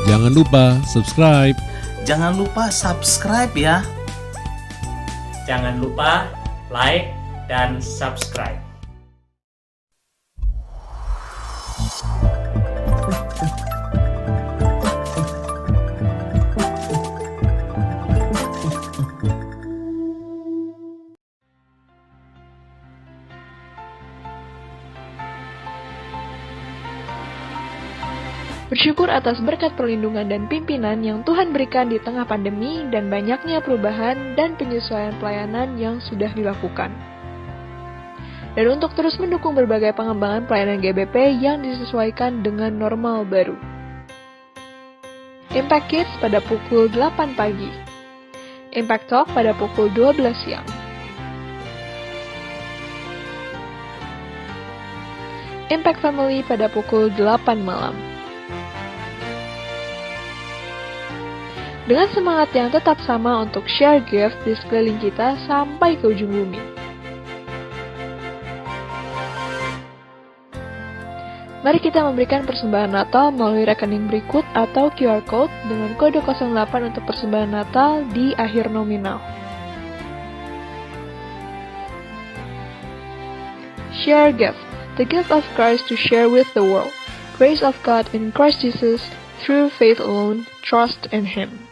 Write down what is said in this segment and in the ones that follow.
Jangan lupa subscribe. Jangan lupa subscribe ya. Jangan lupa like dan subscribe. Bersyukur atas berkat perlindungan dan pimpinan yang Tuhan berikan di tengah pandemi dan banyaknya perubahan dan penyesuaian pelayanan yang sudah dilakukan. Dan untuk terus mendukung berbagai pengembangan pelayanan GBP yang disesuaikan dengan normal baru. Impact Kids pada pukul 8 pagi. Impact Talk pada pukul 12 siang. Impact Family pada pukul 8 malam. Dengan semangat yang tetap sama untuk share gift di sekeliling kita sampai ke ujung bumi. Mari kita memberikan persembahan Natal melalui rekening berikut atau QR Code dengan kode 08 untuk persembahan Natal di akhir nominal. Share gift, the gift of Christ to share with the world. Grace of God in Christ Jesus, through faith alone, trust in Him.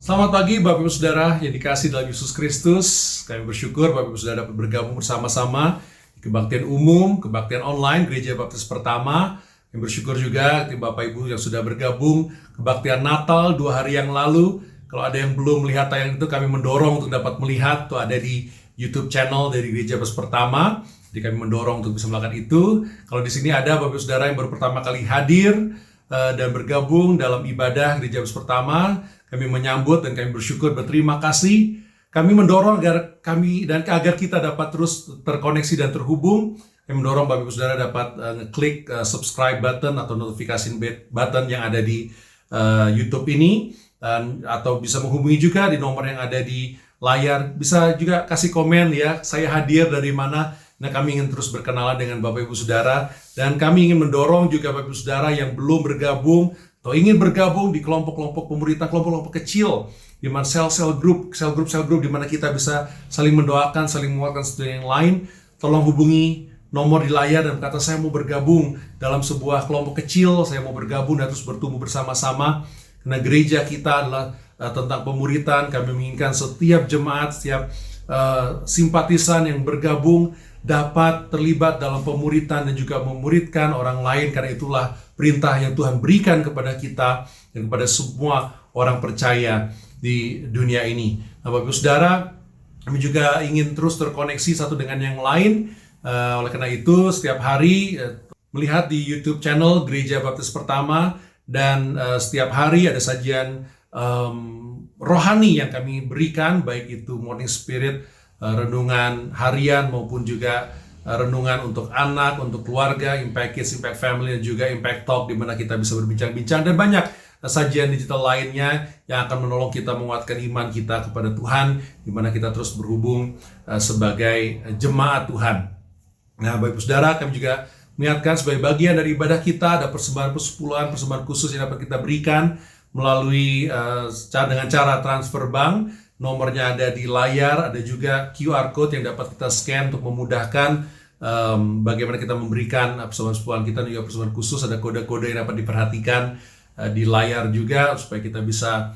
Selamat pagi Bapak Ibu Saudara yang dikasihi dalam Yesus Kristus. Kami bersyukur Bapak Ibu Saudara dapat bergabung bersama-sama di kebaktian umum, kebaktian online Gereja Baptis Pertama. Kami bersyukur juga di Bapak Ibu yang sudah bergabung kebaktian Natal 2 hari yang lalu. Kalau ada yang belum melihat tayangan itu, kami mendorong untuk dapat melihat. Itu ada di YouTube channel dari Gereja Baptis Pertama. Jadi kami mendorong untuk bisa melakukan itu. Kalau di sini ada Bapak Ibu Saudara yang baru pertama kali hadir dan bergabung dalam ibadah Gereja Baptis Pertama, kami menyambut dan kami bersyukur, berterima kasih. Kami mendorong agar kita dapat terus terkoneksi dan terhubung. Kami mendorong Bapak Ibu Saudara dapat ngeklik subscribe button atau notification button yang ada di YouTube ini, atau bisa menghubungi juga di nomor yang ada di layar. Bisa juga kasih komen ya, saya hadir dari mana. Nah, kami ingin terus berkenalan dengan Bapak Ibu Saudara, dan kami ingin mendorong juga Bapak Ibu Saudara yang belum bergabung atau ingin bergabung di kelompok-kelompok pemuritan, kelompok-kelompok kecil, di mana sel grup di mana kita bisa saling mendoakan, saling menguatkan satu yang lain. Tolong hubungi nomor di layar dan kata saya mau bergabung dalam sebuah kelompok kecil, saya mau bergabung dan terus bertumbuh bersama-sama. Karena gereja kita adalah tentang pemuritan. Kami menginginkan setiap jemaat, setiap simpatisan yang bergabung dapat terlibat dalam pemuritan dan juga memuridkan orang lain. Karena itulah perintah yang Tuhan berikan kepada kita dan kepada semua orang percaya di dunia ini. Nah, Bapak Ibu Saudara, kami juga ingin terus terkoneksi satu dengan yang lain. Oleh karena itu, setiap hari melihat di YouTube channel Gereja Baptis Pertama, dan setiap hari ada sajian rohani yang kami berikan, baik itu Morning Spirit, renungan harian, maupun juga renungan untuk anak, untuk keluarga, Impact Kids, Impact Family, dan juga Impact Talk, di mana kita bisa berbincang-bincang, dan banyak sajian digital lainnya yang akan menolong kita menguatkan iman kita kepada Tuhan, di mana kita terus berhubung sebagai jemaat Tuhan. Nah, Bapak Ibu Saudara, kami juga mengingatkan sebagai bagian dari ibadah kita, ada persembahan persepuluhan, persembahan khusus yang dapat kita berikan melalui dengan cara transfer bank. Nomornya ada di layar, ada juga QR Code yang dapat kita scan untuk memudahkan bagaimana kita memberikan persembahan-persembahan kita, dan juga persembahan khusus. Ada kode-kode yang dapat diperhatikan di layar juga, supaya kita bisa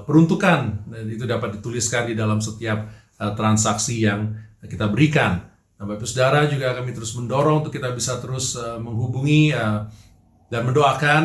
peruntukan, dan itu dapat dituliskan di dalam setiap transaksi yang kita berikan. Nah, Bapak Ibu Saudara, juga kami terus mendorong untuk kita bisa terus menghubungi dan mendoakan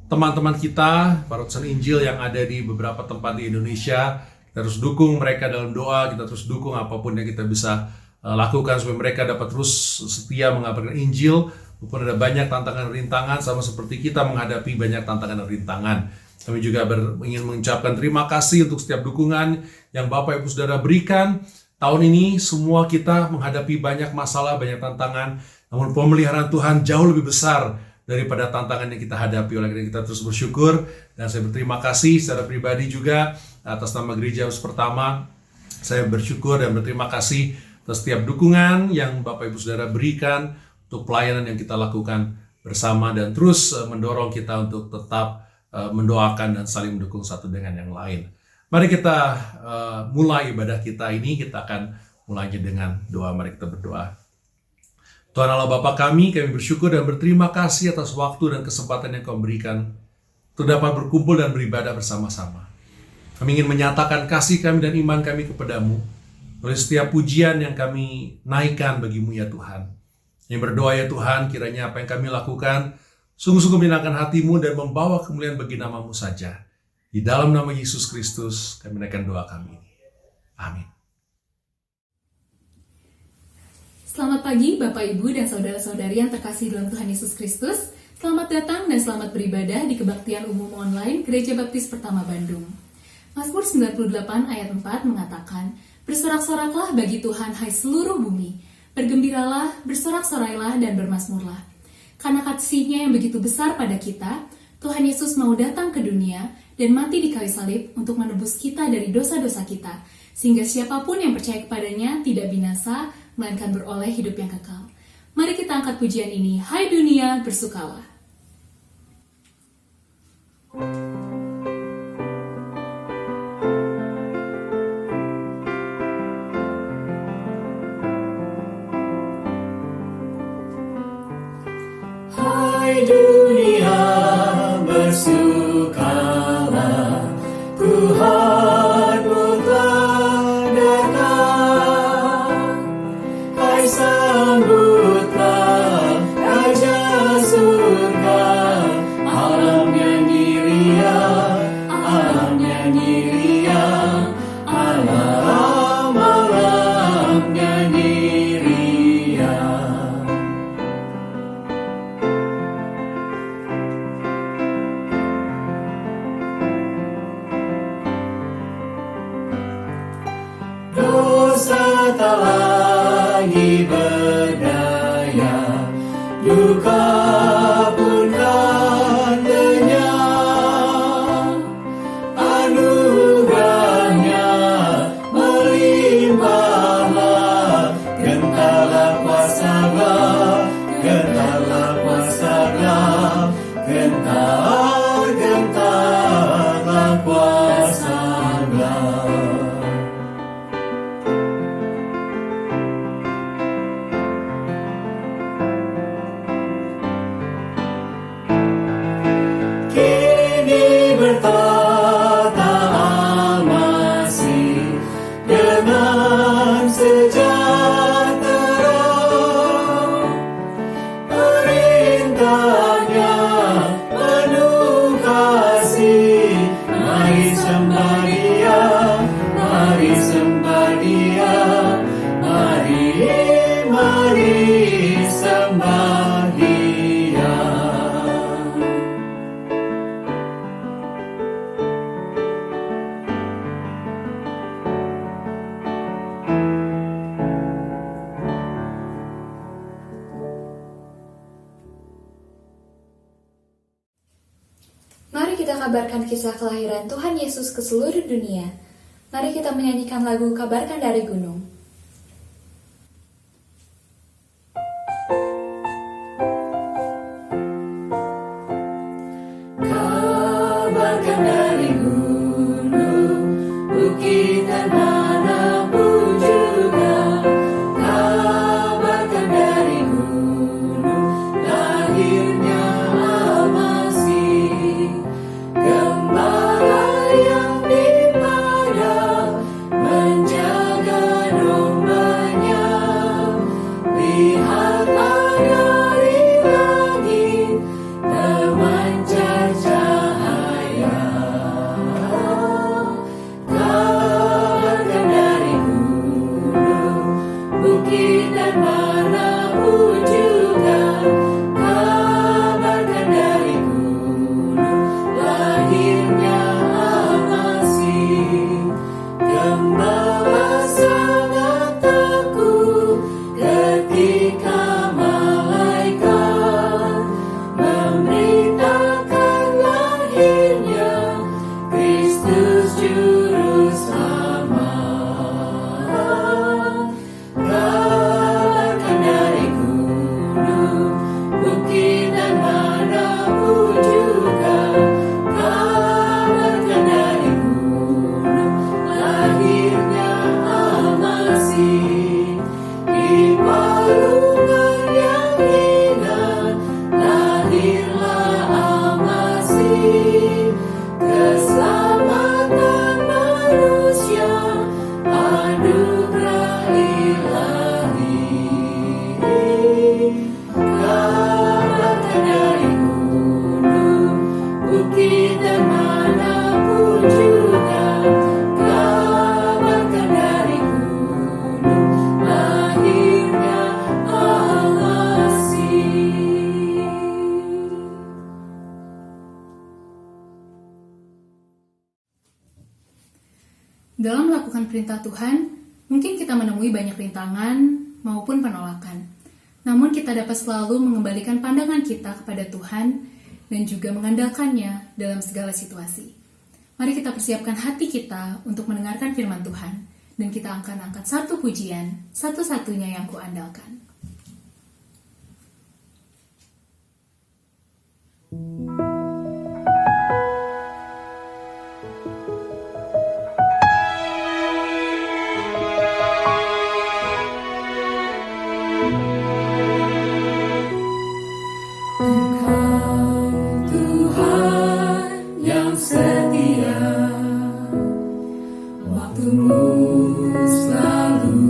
teman-teman kita, para utusan Injil yang ada di beberapa tempat di Indonesia. Kita terus dukung mereka dalam doa, kita terus dukung apapun yang kita bisa lakukan supaya mereka dapat terus setia mengabarkan Injil, walaupun ada banyak tantangan dan rintangan, sama seperti kita menghadapi banyak tantangan dan rintangan. Kami juga ingin mengucapkan terima kasih untuk setiap dukungan yang Bapak Ibu Saudara berikan. Tahun ini semua kita menghadapi banyak masalah, banyak tantangan, namun pemeliharaan Tuhan jauh lebih besar daripada tantangan yang kita hadapi. Oleh karena kita terus bersyukur, dan saya berterima kasih secara pribadi juga atas nama Gereja Baptis Pertama. Saya bersyukur dan berterima kasih atas setiap dukungan yang Bapak Ibu Saudara berikan untuk pelayanan yang kita lakukan bersama, dan terus mendorong kita untuk tetap mendoakan dan saling mendukung satu dengan yang lain. Mari kita mulai ibadah kita ini. Kita akan mulainya dengan doa. Mari kita berdoa. Tuhan Allah Bapa kami bersyukur dan berterima kasih atas waktu dan kesempatan yang Kau berikan untuk dapat berkumpul dan beribadah bersama-sama. Kami ingin menyatakan kasih kami dan iman kami kepadamu oleh setiap pujian yang kami naikkan bagimu ya Tuhan. Yang berdoa ya Tuhan, kiranya apa yang kami lakukan sungguh-sungguh menyenangkan hatimu dan membawa kemuliaan bagi namamu saja. Di dalam nama Yesus Kristus kami naikkan doa kami. Amin. Selamat pagi Bapak Ibu dan Saudara-saudari yang terkasih dalam Tuhan Yesus Kristus. Selamat datang dan selamat beribadah di Kebaktian Umum Online Gereja Baptis Pertama Bandung. Mazmur 98 ayat 4 mengatakan, "Bersorak-soraklah bagi Tuhan hai seluruh bumi, bergembiralah, bersorak-sorailah dan bermazmurlah." Karena kasih-Nya yang begitu besar pada kita, Tuhan Yesus mau datang ke dunia dan mati di kayu salib untuk menebus kita dari dosa-dosa kita, sehingga siapapun yang percaya kepadanya tidak binasa, melainkan beroleh hidup yang kekal. Mari kita angkat pujian ini, hai dunia, bersukalah. Hai dunia, bersukalah, Tuhanmu telah datang. Hai sambutlah Raja surga, alam nyanyi riang, alam nyanyi riang, alam nyanyi riang. Dosa tak lagi berdaya, duka pun kan lenyap. Anugerahnya melimpahlah, gentarlah kuasa-Nya, gentarlah kuasa-Nya, gentarlah kuasa-Nya. Kini bertata Al-Masih dengan sejahtera, perintahnya penuh kasih. Mari sembah Dia, mari sembah Dia, mari sembah Dia. Mari kita kabarkan kisah kelahiran Tuhan Yesus ke seluruh dunia. Mari kita menyanyikan lagu Kabarkan dari Gunung. Kabarkan dari gunung, bukit dan manapun juga. anugerah ilahi, kabarkan dari gunung, bukit dan manapun juga, kabarkan dari gunung, lahirnya Al-Masih. Dalam melakukan perintah Tuhan, mungkin kita menemui banyak rintangan maupun penolakan. Namun kita dapat selalu mengembalikan pandangan kita kepada Tuhan dan juga mengandalkannya dalam segala situasi. Mari kita persiapkan hati kita untuk mendengarkan firman Tuhan, dan kita akan angkat satu pujian, satu-satunya yang kuandalkan. Engkau Tuhan yang setia, waktumu selalu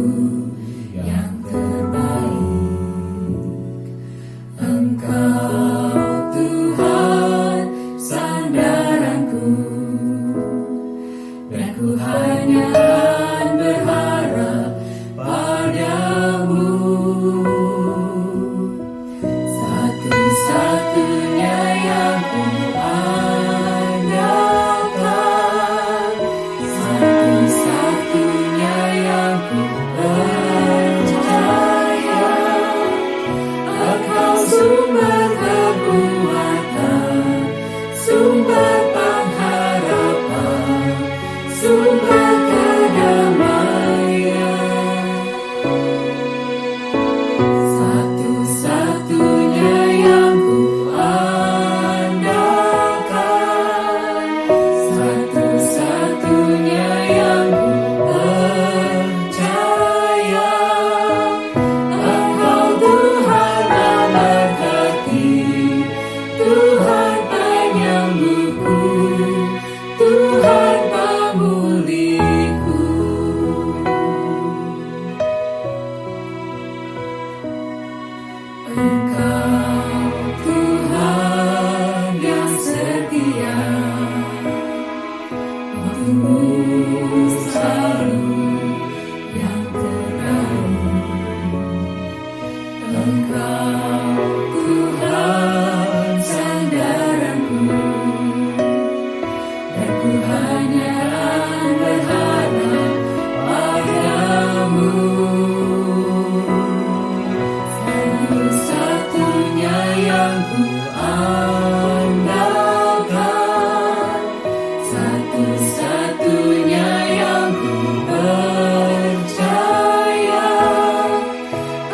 yang terbaik. Engkau Tuhan sandaranku, dan ku hanya berharap padamu. Satu-satunya yang ku andalkan, satu-satunya yang ku percaya. Engkau sumber kekuatan, sumber pengharapan, sumber kedamaian. Satu-satunya yang ku andalkan, satu-satunya yang ku percaya. Engkau Tuhan memberkati, Tuhan penyembuhku, Tuhan pemulihku. Engkau Tuhan yang setia, waktumu selalu yang terbaik. Engkau Tuhan sandaranku, dan ku hanya berharap padamu. Satu-satunya yang ku andalkan, satu-satunya yang ku percaya.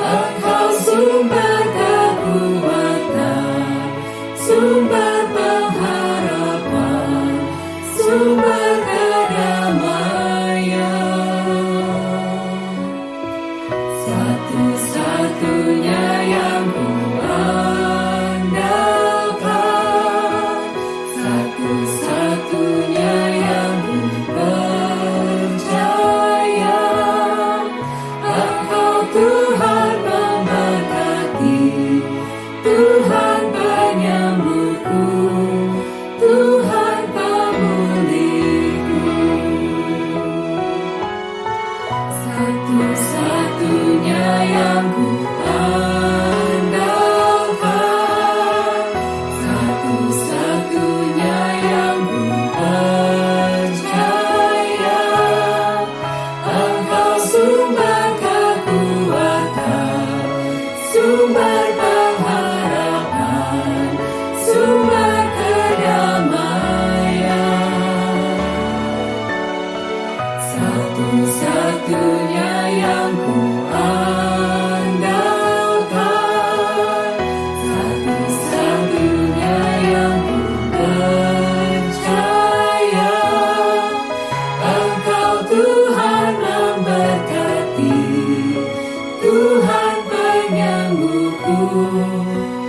Engkau sumber kekuatan, sumber pengharapan, sumber kedamaian. Satu-satunya yang ku andalkan, satu-satunya yang ku percaya. Engkau Tuhan memberkati, Tuhan penyembuhku, Tuhan pemulihku. Satu-satunya yang ku andalkan, satu-satunya yang ku percaya. Engkau sumber kekuatan, sumber pengharapan, sumber kedamaian. Satu-satunya yang ku andalkan, satu-satunya yang ku percaya. Engkau Tuhan memberkati, Tuhan penyembuhku,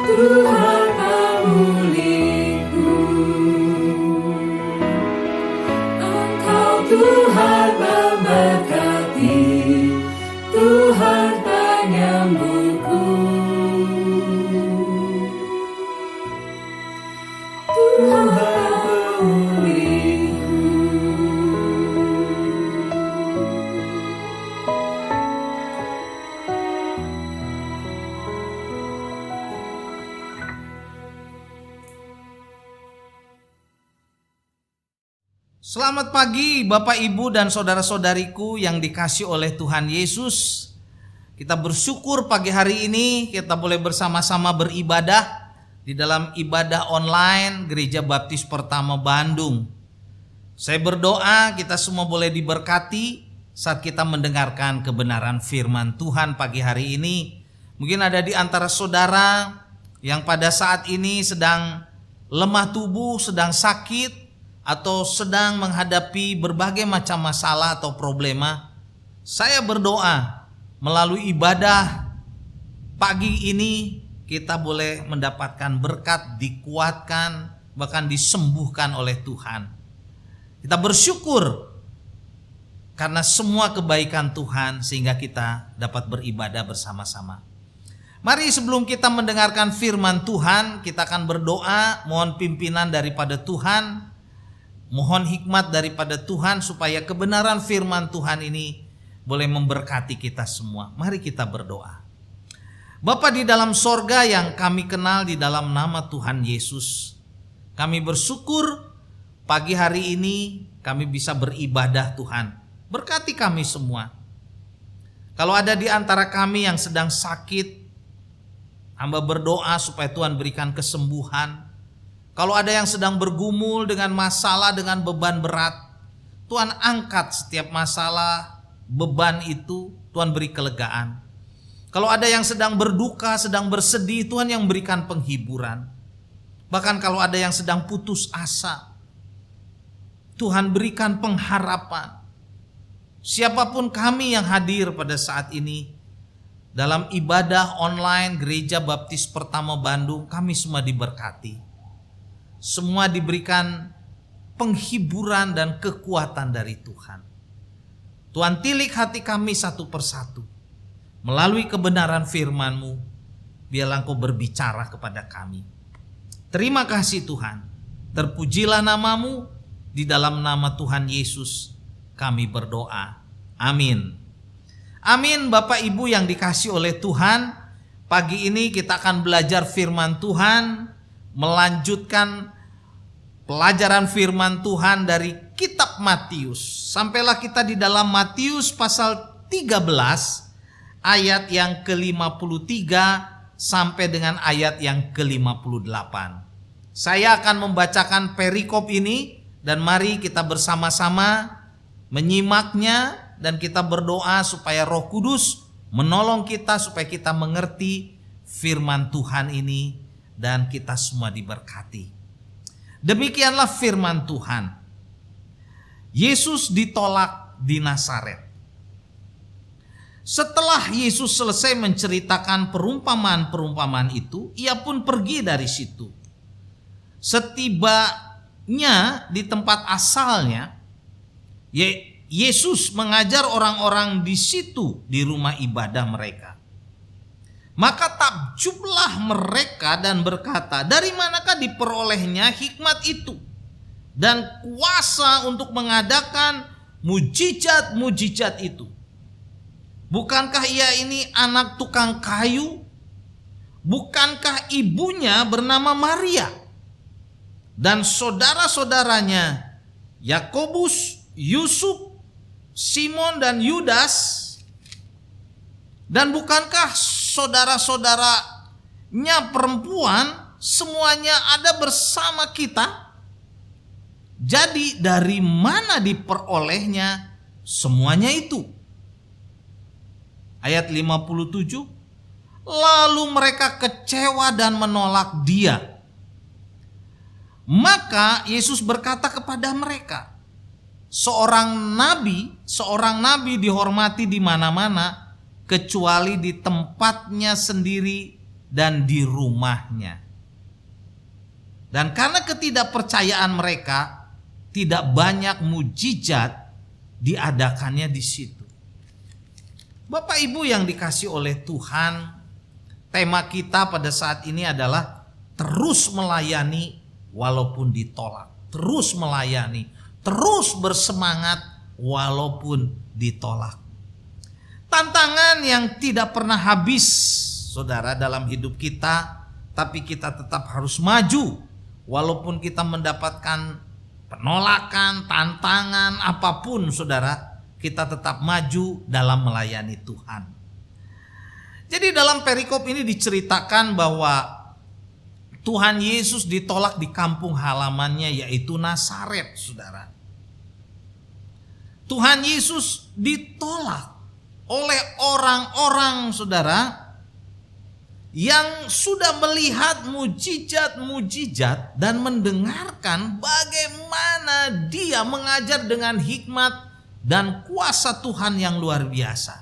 Tuhan pemulihku. Engkau Tuhan memberkati, Selamat pagi Bapak Ibu dan saudara-saudariku yang dikasihi oleh Tuhan Yesus. Kita bersyukur pagi hari ini kita boleh bersama-sama beribadah di dalam ibadah online Gereja Baptis Pertama Bandung. Saya berdoa kita semua boleh diberkati saat kita mendengarkan kebenaran firman Tuhan pagi hari ini. Mungkin ada di antara saudara yang pada saat ini sedang lemah tubuh, sedang sakit, atau sedang menghadapi berbagai macam masalah atau problema. Saya berdoa melalui ibadah pagi ini kita boleh mendapatkan berkat, dikuatkan, bahkan disembuhkan oleh Tuhan. Kita bersyukur karena semua kebaikan Tuhan sehingga kita dapat beribadah bersama-sama. Mari sebelum kita mendengarkan firman Tuhan, kita akan berdoa, mohon pimpinan daripada Tuhan, mohon hikmat daripada Tuhan supaya kebenaran firman Tuhan ini boleh memberkati kita semua. Mari kita berdoa. Bapa di dalam sorga yang kami kenal di dalam nama Tuhan Yesus, kami bersyukur pagi hari ini kami bisa beribadah Tuhan. Berkati kami semua. Kalau ada di antara kami yang sedang sakit, hamba berdoa supaya Tuhan berikan kesembuhan. Kalau ada yang sedang bergumul dengan masalah, dengan beban berat, Tuhan angkat setiap masalah, beban itu, Tuhan beri kelegaan. Kalau ada yang sedang berduka, sedang bersedih, Tuhan yang berikan penghiburan. Bahkan kalau ada yang sedang putus asa, Tuhan berikan pengharapan. Siapapun kami yang hadir pada saat ini, dalam ibadah online Gereja Baptis Pertama Bandung, kami semua diberkati. Semua diberikan penghiburan dan kekuatan dari Tuhan. Tuhan tilik hati kami satu persatu. Melalui kebenaran firman-Mu, biarlah Engkau berbicara kepada kami. Terima kasih Tuhan. Terpujilah nama-Mu, di dalam nama Tuhan Yesus kami berdoa. Amin. Amin. Bapak Ibu yang dikasihi oleh Tuhan, pagi ini kita akan belajar firman Tuhan, melanjutkan pelajaran firman Tuhan dari kitab Matius. Sampailah kita di dalam Matius pasal 13 ayat yang ke-53 sampai dengan ayat yang ke-58. Saya akan membacakan perikop ini dan mari kita bersama-sama menyimaknya dan kita berdoa supaya Roh Kudus menolong kita supaya kita mengerti firman Tuhan ini dan kita semua diberkati. Demikianlah firman Tuhan. Yesus ditolak di Nazaret. Setelah Yesus selesai menceritakan perumpamaan-perumpamaan itu, ia pun pergi dari situ. Setibanya di tempat asalnya, Yesus mengajar orang-orang di situ di rumah ibadah mereka. Maka takjublah mereka dan berkata, dari manakah diperolehnya hikmat itu dan kuasa untuk mengadakan mujizat-mujizat itu? Bukankah ia ini anak tukang kayu? Bukankah ibunya bernama Maria? Dan saudara-saudaranya Yakobus, Yusuf, Simon dan Yudas? Dan bukankah saudara-saudaranya perempuan semuanya ada bersama kita? Jadi dari mana diperolehnya semuanya itu? Ayat 57. Lalu mereka kecewa dan menolak dia. Maka Yesus berkata kepada mereka, seorang nabi dihormati di mana-mana kecuali di tempatnya sendiri dan di rumahnya. Dan karena ketidakpercayaan mereka, tidak banyak mujizat diadakannya di situ. Bapak Ibu yang dikasihi oleh Tuhan, tema kita pada saat ini adalah terus melayani walaupun ditolak. Terus melayani, terus bersemangat walaupun ditolak. Tantangan yang tidak pernah habis, saudara, dalam hidup kita, tapi kita tetap harus maju walaupun kita mendapatkan penolakan, tantangan, apapun saudara, kita tetap maju dalam melayani Tuhan. Jadi dalam perikop ini diceritakan bahwa Tuhan Yesus ditolak di kampung halamannya, yaitu Nazaret, saudara. Tuhan Yesus ditolak oleh orang-orang, saudara, yang sudah melihat mujizat-mujizat dan mendengarkan bagaimana dia mengajar dengan hikmat dan kuasa Tuhan yang luar biasa.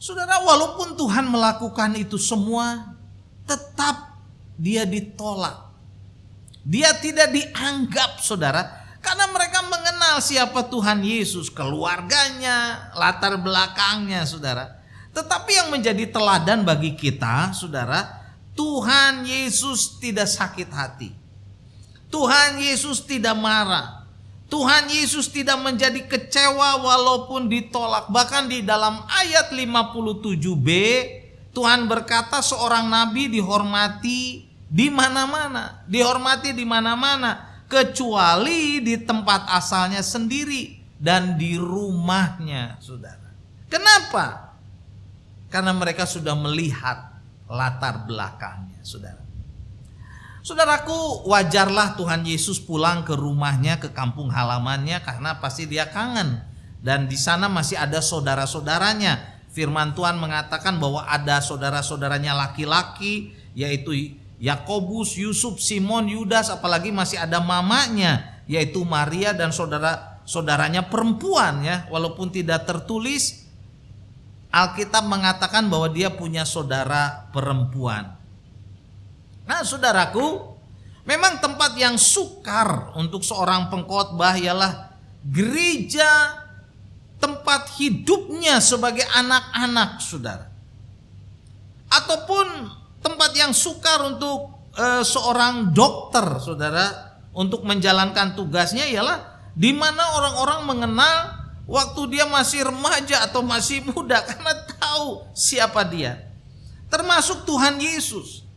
Saudara, walaupun Tuhan melakukan itu semua, tetap dia ditolak. Dia tidak dianggap, saudara, karena mereka mengenal siapa Tuhan Yesus, keluarganya, latar belakangnya, saudara. Tetapi yang menjadi teladan bagi kita, saudara, Tuhan Yesus tidak sakit hati. Tuhan Yesus tidak marah. Tuhan Yesus tidak menjadi kecewa walaupun ditolak. Bahkan di dalam ayat 57b, Tuhan berkata seorang nabi dihormati di mana-mana. Dihormati di mana-mana, kecuali di tempat asalnya sendiri dan di rumahnya, saudara. Kenapa? Karena mereka sudah melihat latar belakangnya, saudara. Saudaraku, wajarlah Tuhan Yesus pulang ke rumahnya, ke kampung halamannya, karena pasti dia kangen. Dan di sana masih ada saudara-saudaranya. Firman Tuhan mengatakan bahwa ada saudara-saudaranya laki-laki, yaitu Yakobus, Yusuf, Simon, Yudas, apalagi masih ada mamanya, yaitu Maria, dan saudara-saudaranya perempuan, ya. Walaupun tidak tertulis, Alkitab mengatakan bahwa dia punya saudara perempuan. Nah, saudaraku, memang tempat yang sukar untuk seorang pengkhotbah ialah gereja, tempat hidupnya sebagai anak-anak, saudara. Ataupun tempat yang sukar untuk seorang dokter, saudara, untuk menjalankan tugasnya ialah di mana orang-orang mengenal waktu dia masih remaja atau masih muda, karena tahu siapa dia. Termasuk Tuhan Yesus.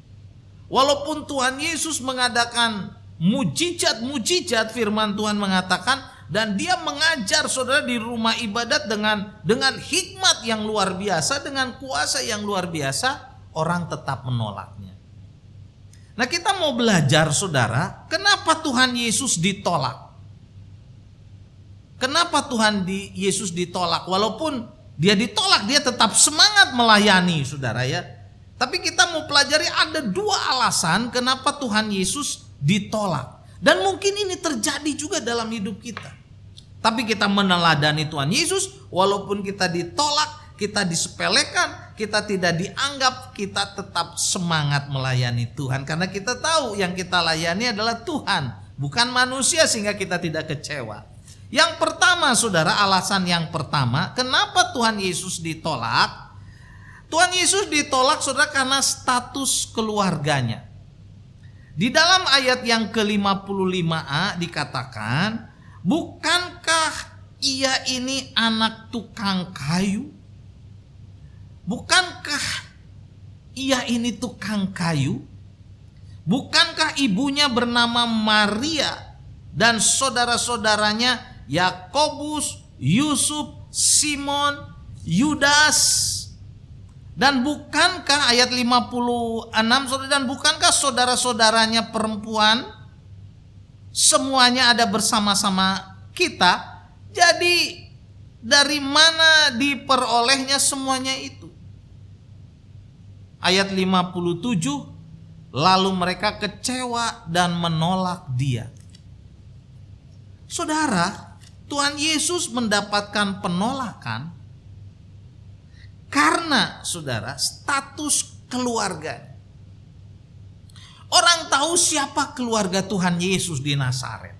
Walaupun Tuhan Yesus mengadakan mujizat-mujizat, firman Tuhan mengatakan, dan dia mengajar, saudara, di rumah ibadat dengan hikmat yang luar biasa, dengan kuasa yang luar biasa, orang tetap menolaknya. Nah, kita mau belajar, saudara, kenapa Tuhan Yesus ditolak? Kenapa Tuhan Yesus ditolak? Walaupun dia ditolak, dia tetap semangat melayani, saudara, ya. Tapi kita mau pelajari ada dua alasan kenapa Tuhan Yesus ditolak. Dan mungkin ini terjadi juga dalam hidup kita. Tapi kita meneladani Tuhan Yesus, walaupun kita ditolak, kita disepelekan, kita tidak dianggap, kita tetap semangat melayani Tuhan. Karena kita tahu yang kita layani adalah Tuhan, bukan manusia, sehingga kita tidak kecewa. Yang pertama, saudara, alasan yang pertama, kenapa Tuhan Yesus ditolak? Tuhan Yesus ditolak, saudara, karena status keluarganya. Di dalam ayat yang ke-55a dikatakan, bukankah ia ini anak tukang kayu? Bukankah ia ini tukang kayu? Bukankah ibunya bernama Maria dan saudara-saudaranya Yakobus, Yusuf, Simon, Yudas? Dan bukankah ayat 56, saudara, dan bukankah saudara-saudaranya perempuan semuanya ada bersama-sama kita? Jadi dari mana diperolehnya semuanya itu? Ayat 57, lalu mereka kecewa dan menolak dia. Saudara, Tuhan Yesus mendapatkan penolakan karena, saudara, status keluarga. Orang tahu siapa keluarga Tuhan Yesus di Nazaret.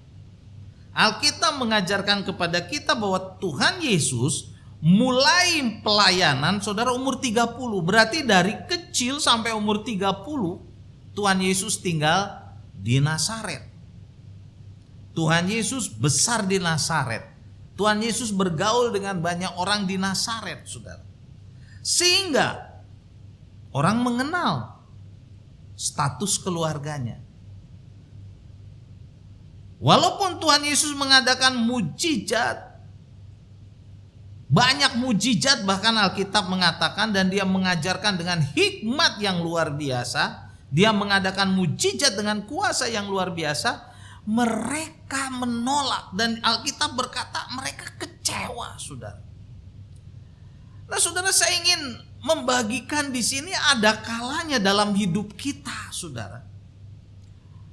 Alkitab mengajarkan kepada kita bahwa Tuhan Yesus mulai pelayanan, saudara, umur 30. Berarti dari kecil sampai umur 30, Tuhan Yesus tinggal di Nazaret. Tuhan Yesus besar di Nazaret. Tuhan Yesus bergaul dengan banyak orang di Nazaret, saudara. Sehingga orang mengenal status keluarganya. Walaupun Tuhan Yesus mengadakan mujizat, banyak mujizat, bahkan Alkitab mengatakan, dan dia mengajarkan dengan hikmat yang luar biasa, dia mengadakan mujizat dengan kuasa yang luar biasa, mereka menolak, dan Alkitab berkata mereka kecewa, saudara. Nah, saudara, saya ingin membagikan di sini ada kalanya dalam hidup kita, saudara.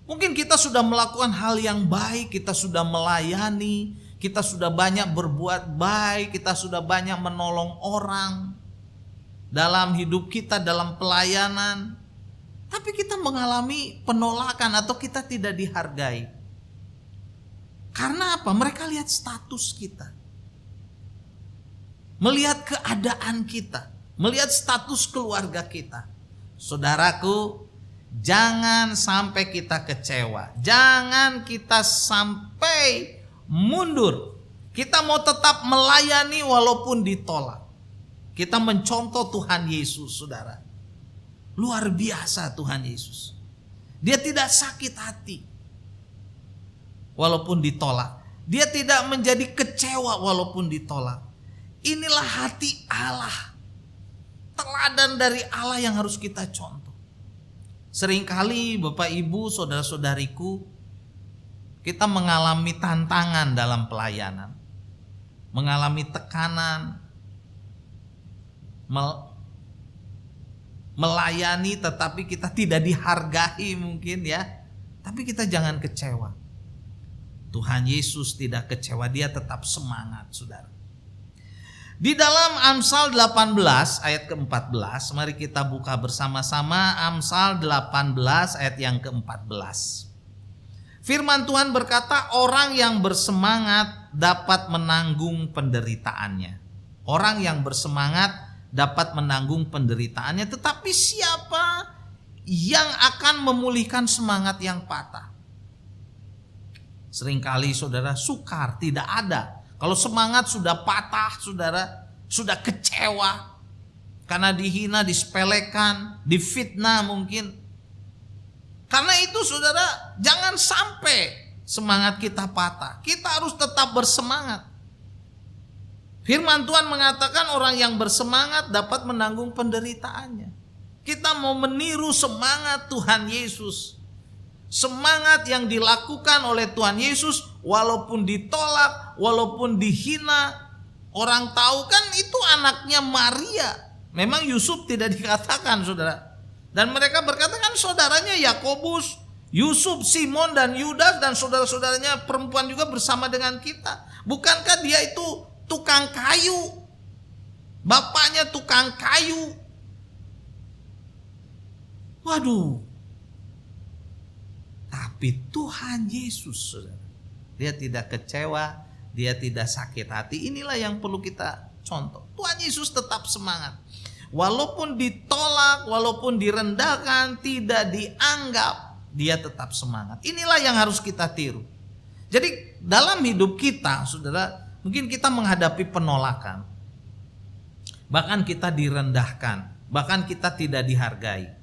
Mungkin kita sudah melakukan hal yang baik, kita sudah melayani, kita sudah banyak berbuat baik, kita sudah banyak menolong orang dalam hidup kita, dalam pelayanan. Tapi kita mengalami penolakan atau kita tidak dihargai. Karena apa? Mereka lihat status kita. Melihat keadaan kita. Melihat status keluarga kita. Saudaraku, jangan sampai kita kecewa. Jangan kita sampai mundur. Kita mau tetap melayani walaupun ditolak. Kita mencontoh Tuhan Yesus, saudara. Luar biasa Tuhan Yesus. Dia tidak sakit hati walaupun ditolak. Dia tidak menjadi kecewa walaupun ditolak. Inilah hati Allah. Teladan dari Allah yang harus kita contoh. Seringkali Bapak Ibu, saudara-saudariku, kita mengalami tantangan dalam pelayanan, mengalami tekanan, melayani tetapi kita tidak dihargai mungkin ya. Tapi kita jangan kecewa. Tuhan Yesus tidak kecewa, dia tetap semangat, saudara. Di dalam Amsal 18 ayat ke-14, mari kita buka bersama-sama Amsal 18 ayat yang ke-14. Firman Tuhan berkata, orang yang bersemangat dapat menanggung penderitaannya. Orang yang bersemangat dapat menanggung penderitaannya. Tetapi siapa yang akan memulihkan semangat yang patah? Seringkali saudara sukar, tidak ada. Kalau semangat sudah patah, saudara, sudah kecewa. Karena dihina, disepelekan, difitnah mungkin. Karena itu saudara, jangan sampai semangat kita patah. Kita harus tetap bersemangat. Firman Tuhan mengatakan orang yang bersemangat dapat menanggung penderitaannya. Kita mau meniru semangat Tuhan Yesus. Semangat yang dilakukan oleh Tuhan Yesus walaupun ditolak, walaupun dihina. Orang tahu kan itu anaknya Maria. Memang Yusuf tidak dikatakan, saudara. Dan mereka berkata kan saudaranya Yakobus, Yusuf, Simon dan Yudas dan saudara-saudaranya perempuan juga bersama dengan kita. Bukankah dia itu tukang kayu? Bapaknya tukang kayu. Waduh. Tapi Tuhan Yesus, saudara, dia tidak kecewa, dia tidak sakit hati. Inilah yang perlu kita contoh. Tuhan Yesus tetap semangat. Walaupun ditolak, walaupun direndahkan, tidak dianggap, dia tetap semangat. Inilah yang harus kita tiru. Jadi dalam hidup kita, saudara, mungkin kita menghadapi penolakan. Bahkan kita direndahkan, bahkan kita tidak dihargai.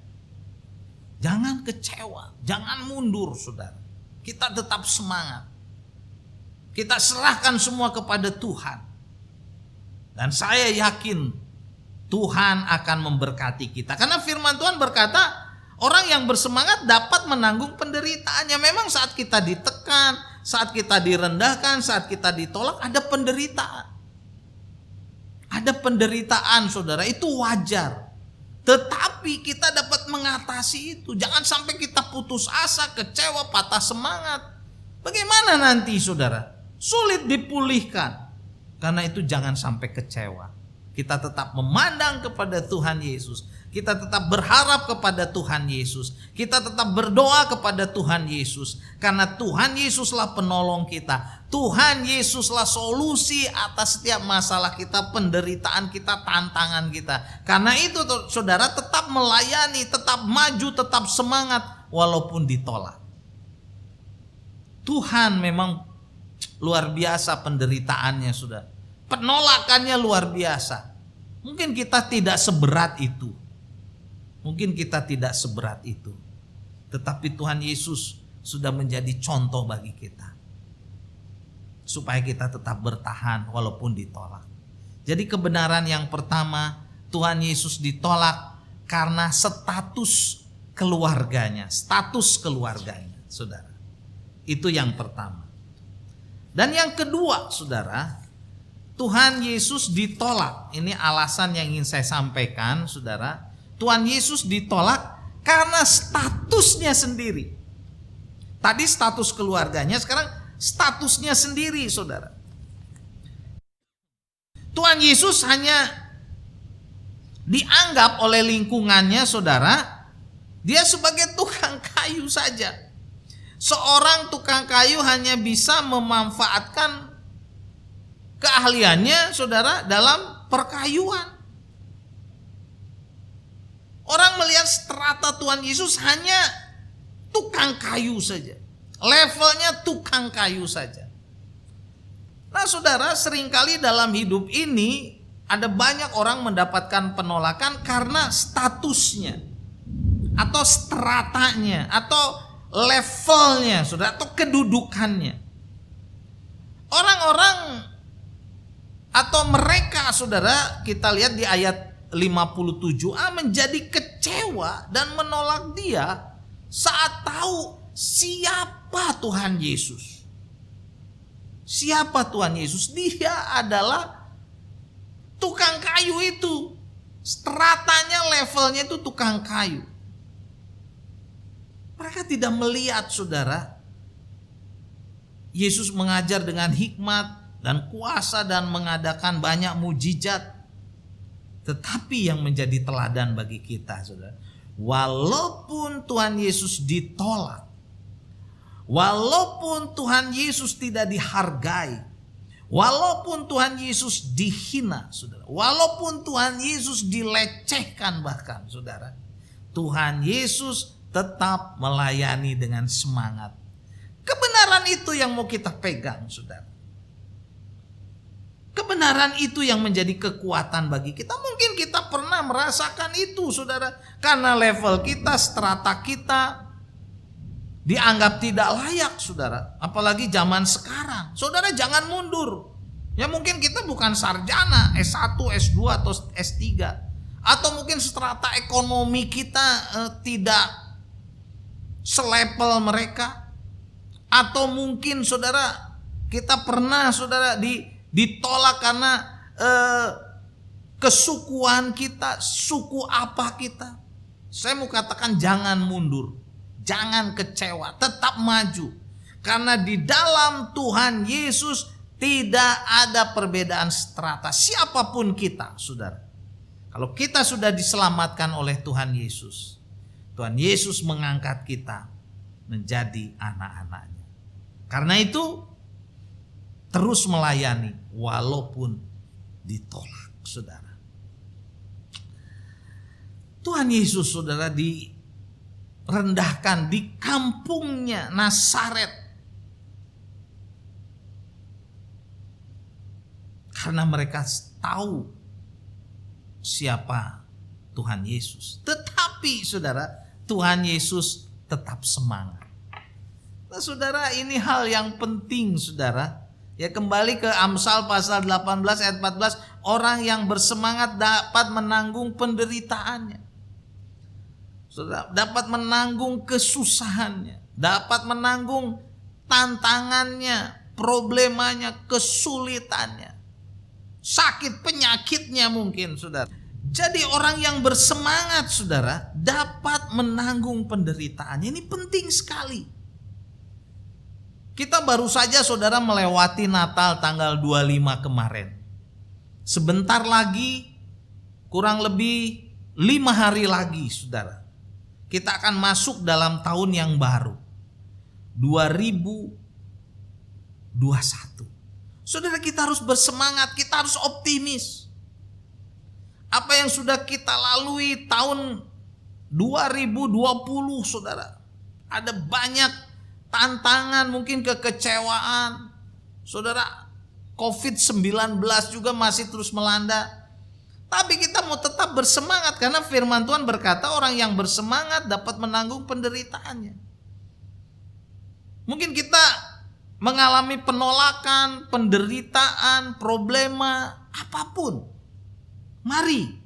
Jangan kecewa, jangan mundur, saudara. Kita tetap semangat. Kita serahkan semua kepada Tuhan. Dan saya yakin Tuhan akan memberkati kita. Karena firman Tuhan berkata, orang yang bersemangat dapat menanggung penderitaannya. Memang saat kita ditekan, saat kita direndahkan, saat kita ditolak, ada penderitaan. Ada penderitaan, saudara, itu wajar. Tetapi kita dapat mengatasi itu. Jangan sampai kita putus asa, kecewa, patah semangat. Bagaimana nanti, saudara? Sulit dipulihkan. Karena itu jangan sampai kecewa. Kita tetap memandang kepada Tuhan Yesus. Kita tetap berharap kepada Tuhan Yesus. Kita tetap berdoa kepada Tuhan Yesus. Karena Tuhan Yesuslah penolong kita. Tuhan Yesuslah solusi atas setiap masalah kita, penderitaan kita, tantangan kita. Karena itu saudara tetap melayani, tetap maju, tetap semangat walaupun ditolak. Tuhan memang luar biasa penderitaannya, saudara. Penolakannya luar biasa. Mungkin kita tidak seberat itu. Mungkin kita tidak seberat itu. Tetapi Tuhan Yesus sudah menjadi contoh bagi kita. Supaya kita tetap bertahan walaupun ditolak. Jadi kebenaran yang pertama, Tuhan Yesus ditolak karena status keluarganya. Status keluarganya, saudara. Itu yang pertama. Dan yang kedua, saudara, Tuhan Yesus ditolak. Ini alasan yang ingin saya sampaikan, saudara. Tuhan Yesus ditolak karena statusnya sendiri. Tadi status keluarganya, sekarang statusnya sendiri, saudara. Tuhan Yesus hanya dianggap oleh lingkungannya, saudara, dia sebagai tukang kayu saja. Seorang tukang kayu hanya bisa memanfaatkan keahliannya, saudara, dalam perkayuan. Orang melihat strata Tuhan Yesus hanya tukang kayu saja. Levelnya tukang kayu saja. Nah, saudara, seringkali dalam hidup ini ada banyak orang mendapatkan penolakan karena statusnya atau stratanya atau levelnya, saudara, atau kedudukannya. Orang-orang atau mereka, saudara, kita lihat di ayat 57a, menjadi kecewa dan menolak dia saat tahu siapa Tuhan Yesus. Siapa Tuhan Yesus? Dia adalah tukang kayu itu. Stratanya, levelnya itu tukang kayu. Mereka tidak melihat, saudara, Yesus mengajar dengan hikmat dan kuasa dan mengadakan banyak mujizat. Tetapi yang menjadi teladan bagi kita, saudara, walaupun Tuhan Yesus ditolak, walaupun Tuhan Yesus tidak dihargai, walaupun Tuhan Yesus dihina, saudara, walaupun Tuhan Yesus dilecehkan bahkan, saudara, Tuhan Yesus tetap melayani dengan semangat. Kebenaran itu yang mau kita pegang, saudara. Kebenaran itu yang menjadi kekuatan bagi kita. Mungkin kita pernah merasakan itu, saudara. Karena level kita, strata kita dianggap tidak layak, saudara. Apalagi zaman sekarang. Saudara, jangan mundur. Ya mungkin kita bukan sarjana S1, S2 atau S3. Atau mungkin strata ekonomi kita tidak selevel mereka. Atau mungkin, saudara, kita pernah, saudara, ditolak karena kesukuan kita, suku apa kita. Saya mau katakan jangan mundur, jangan kecewa, tetap maju. Karena di dalam Tuhan Yesus tidak ada perbedaan strata, siapapun kita, saudara. Kalau kita sudah diselamatkan oleh Tuhan Yesus, Tuhan Yesus mengangkat kita menjadi anak-anaknya. Karena itu terus melayani walaupun ditolak, saudara. Tuhan Yesus, saudara, direndahkan di kampungnya Nazaret. Karena mereka tahu siapa Tuhan Yesus. Tetapi, saudara, Tuhan Yesus tetap semangat. Nah, saudara, ini hal yang penting, saudara. Ya, kembali ke Amsal pasal 18 ayat 14, orang yang bersemangat dapat menanggung penderitaannya. Saudara, dapat menanggung kesusahannya, dapat menanggung tantangannya, problemanya, kesulitannya, sakit penyakitnya mungkin, saudara. Jadi orang yang bersemangat, saudara, dapat menanggung penderitaannya. Ini penting sekali. Kita baru saja, saudara, melewati Natal tanggal 25 kemarin. Sebentar lagi, kurang lebih 5 hari lagi, saudara, kita akan masuk dalam tahun yang baru, 2021. Saudara, kita harus bersemangat, kita harus optimis. Apa yang sudah kita lalui tahun 2020, saudara, ada banyak tantangan, mungkin kekecewaan. Saudara, COVID-19 juga masih terus melanda. Tapi kita mau tetap bersemangat karena firman Tuhan berkata orang yang bersemangat dapat menanggung penderitaannya. Mungkin kita mengalami penolakan, penderitaan, problema, apapun. Mari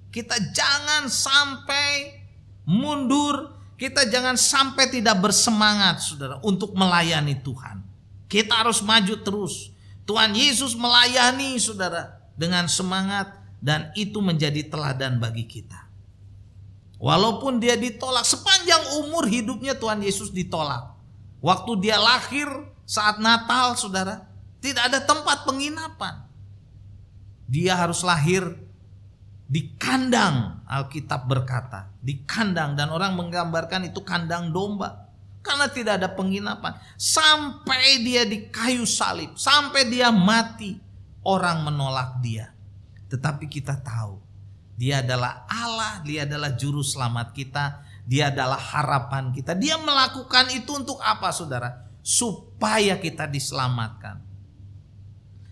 kita jangan sampai mundur, kita jangan sampai tidak bersemangat, saudara, untuk melayani Tuhan. Kita harus maju terus. Tuhan Yesus melayani, saudara, dengan semangat, dan itu menjadi teladan bagi kita. Walaupun dia ditolak, sepanjang umur hidupnya Tuhan Yesus ditolak. Waktu dia lahir saat Natal, saudara, tidak ada tempat penginapan. Dia harus lahir di kandang, Alkitab berkata. Di kandang, dan orang menggambarkan itu kandang domba. Karena tidak ada penginapan. Sampai dia di kayu salib, sampai dia mati, orang menolak dia. Tetapi kita tahu, dia adalah Allah, dia adalah juru selamat kita, dia adalah harapan kita. Dia melakukan itu untuk apa, saudara? Supaya kita diselamatkan.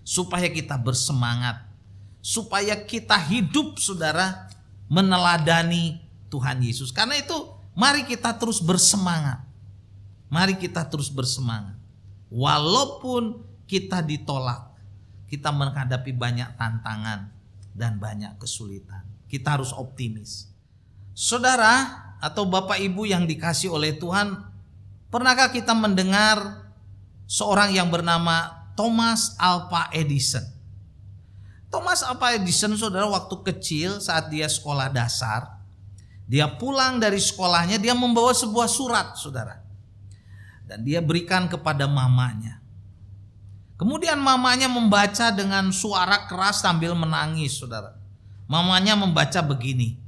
Supaya kita bersemangat. Supaya kita hidup, saudara, meneladani Tuhan Yesus. Karena itu mari kita terus bersemangat. Mari kita terus bersemangat. Walaupun kita ditolak, kita menghadapi banyak tantangan dan banyak kesulitan. Kita harus optimis. Saudara atau Bapak Ibu yang dikasih oleh Tuhan, pernahkah kita mendengar seorang yang bernama Thomas Alva Edison? Thomas Alva Edison, saudara, waktu kecil saat dia sekolah dasar, dia pulang dari sekolahnya, dia membawa sebuah surat, saudara. Dan dia berikan kepada mamanya. Kemudian mamanya membaca dengan suara keras sambil menangis, saudara. Mamanya membaca begini.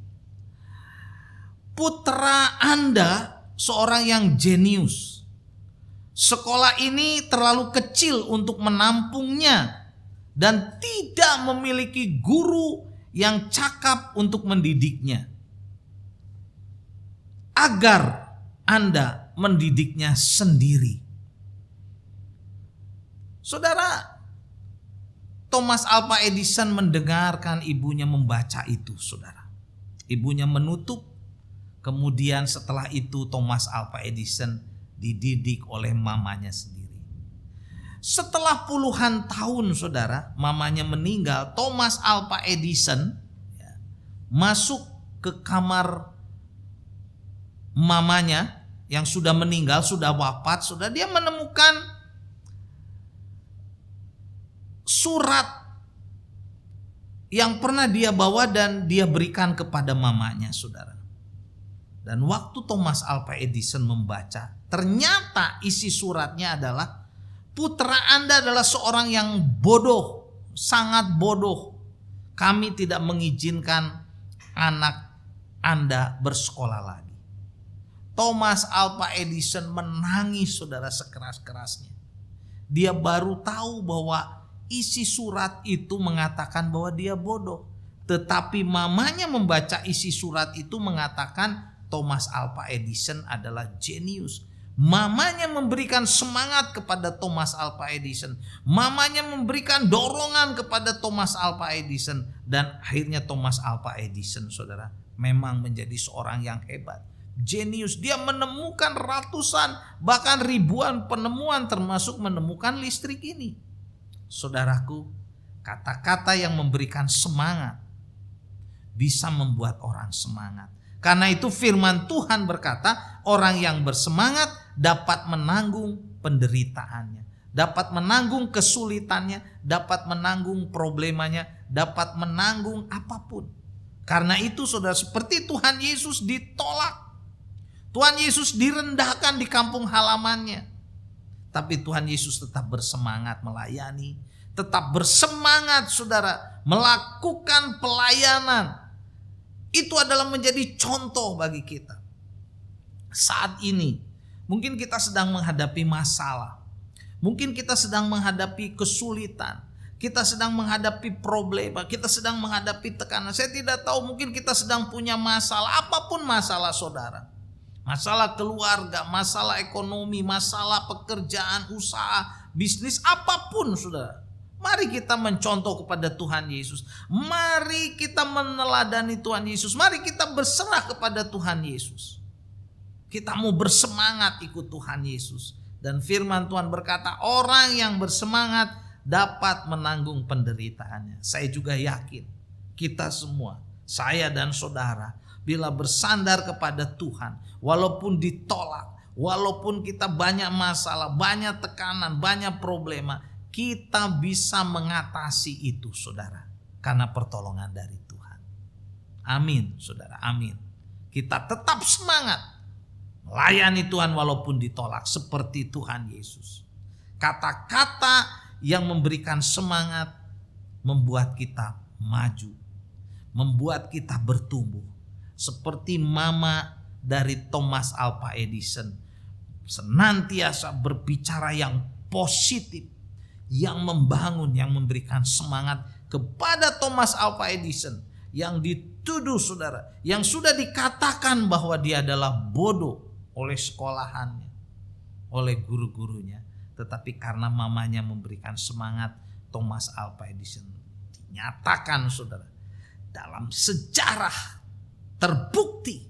Putra Anda seorang yang jenius. Sekolah ini terlalu kecil untuk menampungnya dan tidak memiliki guru yang cakap untuk mendidiknya. Agar Anda mendidiknya sendiri. Saudara, Thomas Alva Edison mendengarkan ibunya membaca itu, saudara. Ibunya menutup. Kemudian setelah itu Thomas Alva Edison dididik oleh mamanya sendiri. Setelah puluhan tahun, saudara, mamanya meninggal, Thomas Alva Edison masuk ke kamar mamanya yang sudah meninggal, sudah wafat, saudara. Dia menemukan surat yang pernah dia bawa dan dia berikan kepada mamanya, saudara. Dan waktu Thomas Alva Edison membaca, ternyata isi suratnya adalah, putra Anda adalah seorang yang bodoh, sangat bodoh. Kami tidak mengizinkan anak Anda bersekolah lagi. Thomas Alva Edison menangis, saudara, sekeras-kerasnya. Dia baru tahu bahwa isi surat itu mengatakan bahwa dia bodoh. Tetapi mamanya membaca isi surat itu mengatakan Thomas Alva Edison adalah jenius. Mamanya memberikan semangat kepada Thomas Alva Edison. Mamanya memberikan dorongan kepada Thomas Alva Edison. Dan akhirnya Thomas Alva Edison, saudara, memang menjadi seorang yang hebat. Jenius. Dia menemukan ratusan bahkan ribuan penemuan, termasuk menemukan listrik ini. Saudaraku, kata-kata yang memberikan semangat bisa membuat orang semangat. Karena itu firman Tuhan berkata, orang yang bersemangat dapat menanggung penderitaannya, dapat menanggung kesulitannya, dapat menanggung problemanya, dapat menanggung apapun. Karena itu, saudara, seperti Tuhan Yesus ditolak, Tuhan Yesus direndahkan di kampung halamannya, tapi Tuhan Yesus tetap bersemangat melayani, tetap bersemangat, saudara, melakukan pelayanan. Itu adalah menjadi contoh bagi kita. Saat ini mungkin kita sedang menghadapi masalah, mungkin kita sedang menghadapi kesulitan, kita sedang menghadapi problema, kita sedang menghadapi tekanan. Saya tidak tahu, mungkin kita sedang punya masalah, apapun masalah, saudara. Masalah keluarga, masalah ekonomi, masalah pekerjaan, usaha, bisnis, apapun, saudara. Mari kita mencontoh kepada Tuhan Yesus. Mari kita meneladani Tuhan Yesus. Mari kita berserah kepada Tuhan Yesus. Kita mau bersemangat ikut Tuhan Yesus. Dan firman Tuhan berkata, orang yang bersemangat dapat menanggung penderitaannya. Saya juga yakin kita semua, saya dan saudara, bila bersandar kepada Tuhan, walaupun ditolak, walaupun kita banyak masalah, banyak tekanan, banyak problema, kita bisa mengatasi itu, saudara, karena pertolongan dari Tuhan. Amin, saudara, amin. Kita tetap semangat melayani Tuhan walaupun ditolak, seperti Tuhan Yesus. Kata-kata yang memberikan semangat membuat kita maju, membuat kita bertumbuh. Seperti mama dari Thomas Alva Edison, senantiasa berbicara yang positif, yang membangun, yang memberikan semangat kepada Thomas Alva Edison yang dituduh, saudara, yang sudah dikatakan bahwa dia adalah bodoh oleh sekolahannya, oleh guru-gurunya. Tetapi karena mamanya memberikan semangat, Thomas Alva Edison dinyatakan, saudara, dalam sejarah terbukti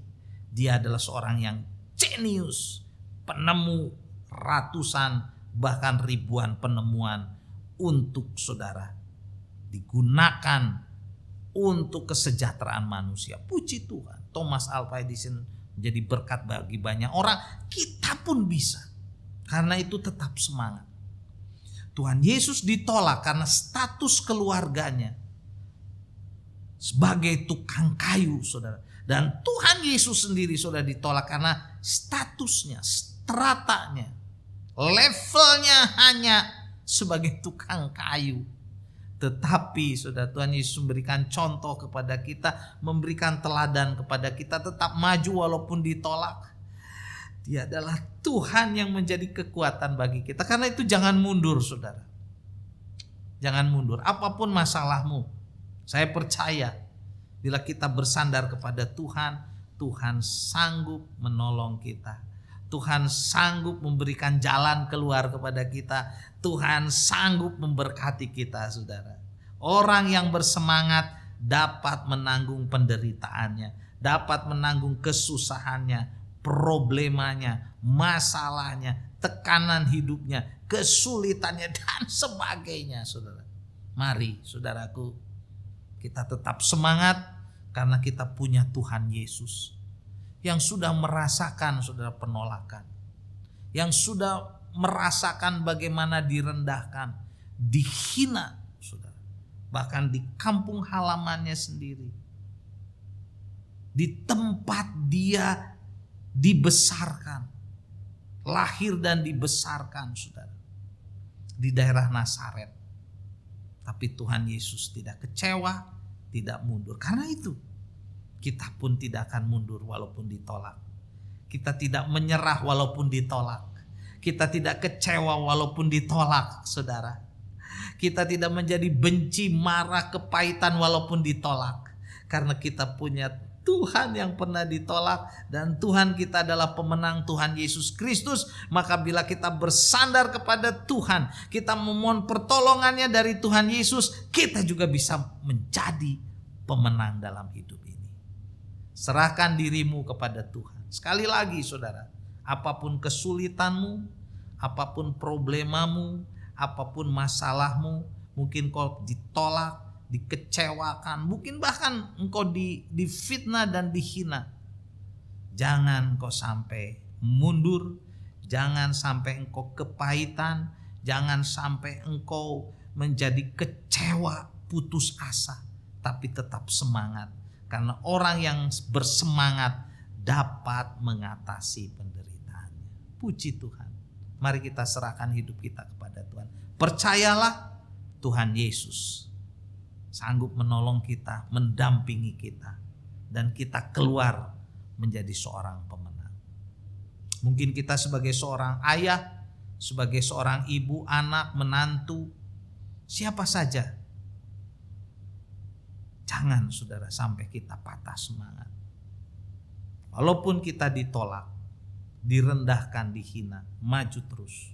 dia adalah seorang yang jenius, penemu ratusan bahkan ribuan penemuan untuk, saudara, digunakan untuk kesejahteraan manusia. Puji Tuhan, Thomas Alva Edison menjadi berkat bagi banyak orang. Kita pun bisa, karena itu tetap semangat. Tuhan Yesus ditolak karena status keluarganya sebagai tukang kayu, saudara. Dan Tuhan Yesus sendiri, saudara, ditolak karena statusnya, stratanya, levelnya hanya sebagai tukang kayu. Tetapi, saudara, Tuhan Yesus memberikan contoh kepada kita, memberikan teladan kepada kita, tetap maju walaupun ditolak. Dia adalah Tuhan yang menjadi kekuatan bagi kita. Karena itu jangan mundur, saudara. Jangan mundur. Apapun masalahmu, saya percaya bila kita bersandar kepada Tuhan, Tuhan sanggup menolong kita. Tuhan sanggup memberikan jalan keluar kepada kita. Tuhan sanggup memberkati kita, saudara. Orang yang bersemangat dapat menanggung penderitaannya, dapat menanggung kesusahannya, problemanya, masalahnya, tekanan hidupnya, kesulitannya, dan sebagainya, saudara. Mari, saudaraku, kita tetap semangat karena kita punya Tuhan Yesus yang sudah merasakan, saudara, penolakan, yang sudah merasakan bagaimana direndahkan, dihina, saudara, bahkan di kampung halamannya sendiri, di tempat dia dibesarkan, lahir dan dibesarkan, saudara, di daerah Nazaret. Tapi Tuhan Yesus tidak kecewa, tidak mundur. Karena itu kita pun tidak akan mundur walaupun ditolak. Kita tidak menyerah walaupun ditolak. Kita tidak kecewa walaupun ditolak, saudara. Kita tidak menjadi benci, marah, kepahitan walaupun ditolak. Karena kita punya Tuhan yang pernah ditolak, dan Tuhan kita adalah pemenang, Tuhan Yesus Kristus. Maka bila kita bersandar kepada Tuhan, kita memohon pertolongannya dari Tuhan Yesus, kita juga bisa menjadi pemenang dalam hidup ini. Serahkan dirimu kepada Tuhan. Sekali lagi, saudara, apapun kesulitanmu, apapun problemamu, apapun masalahmu, mungkin kau ditolak, dikecewakan, mungkin bahkan engkau difitnah dan dihina. Jangan kau sampai mundur, jangan sampai engkau kepahitan, jangan sampai engkau menjadi kecewa, putus asa, tapi tetap semangat. Karena orang yang bersemangat dapat mengatasi penderitaannya. Puji Tuhan. Mari kita serahkan hidup kita kepada Tuhan. Percayalah, Tuhan Yesus sanggup menolong kita, mendampingi kita, dan kita keluar menjadi seorang pemenang. Mungkin kita sebagai seorang ayah, sebagai seorang ibu, anak, menantu, siapa saja, jangan, saudara, sampai kita patah semangat. Walaupun kita ditolak, direndahkan, dihina, maju terus.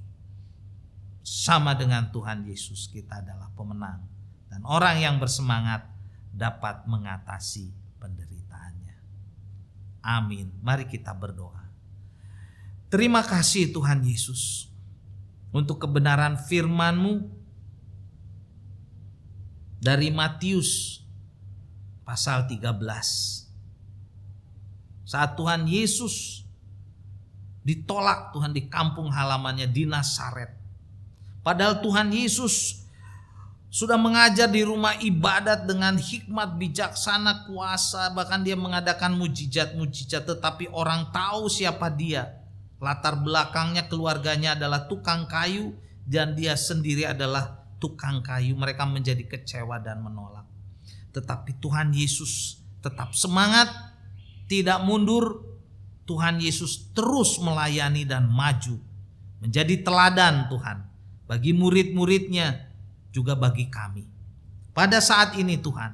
Sama dengan Tuhan Yesus, kita adalah pemenang. Dan orang yang bersemangat dapat mengatasi penderitaannya. Amin. Mari kita berdoa. Terima kasih Tuhan Yesus. untuk kebenaran firman-Mu dari Matius pasal 13. Saat Tuhan Yesus ditolak Tuhan di kampung halamannya di Nazaret. Padahal Tuhan Yesus sudah mengajar di rumah ibadat dengan hikmat, bijaksana, kuasa. Bahkan dia mengadakan mujizat-mujizat, tetapi orang tahu siapa dia. Latar belakangnya, keluarganya adalah tukang kayu dan dia sendiri adalah tukang kayu. Mereka menjadi kecewa dan menolak. Tetapi Tuhan Yesus tetap semangat, tidak mundur. Tuhan Yesus terus melayani dan maju. Menjadi teladan Tuhan bagi murid-muridnya, juga bagi kami. Pada saat ini Tuhan,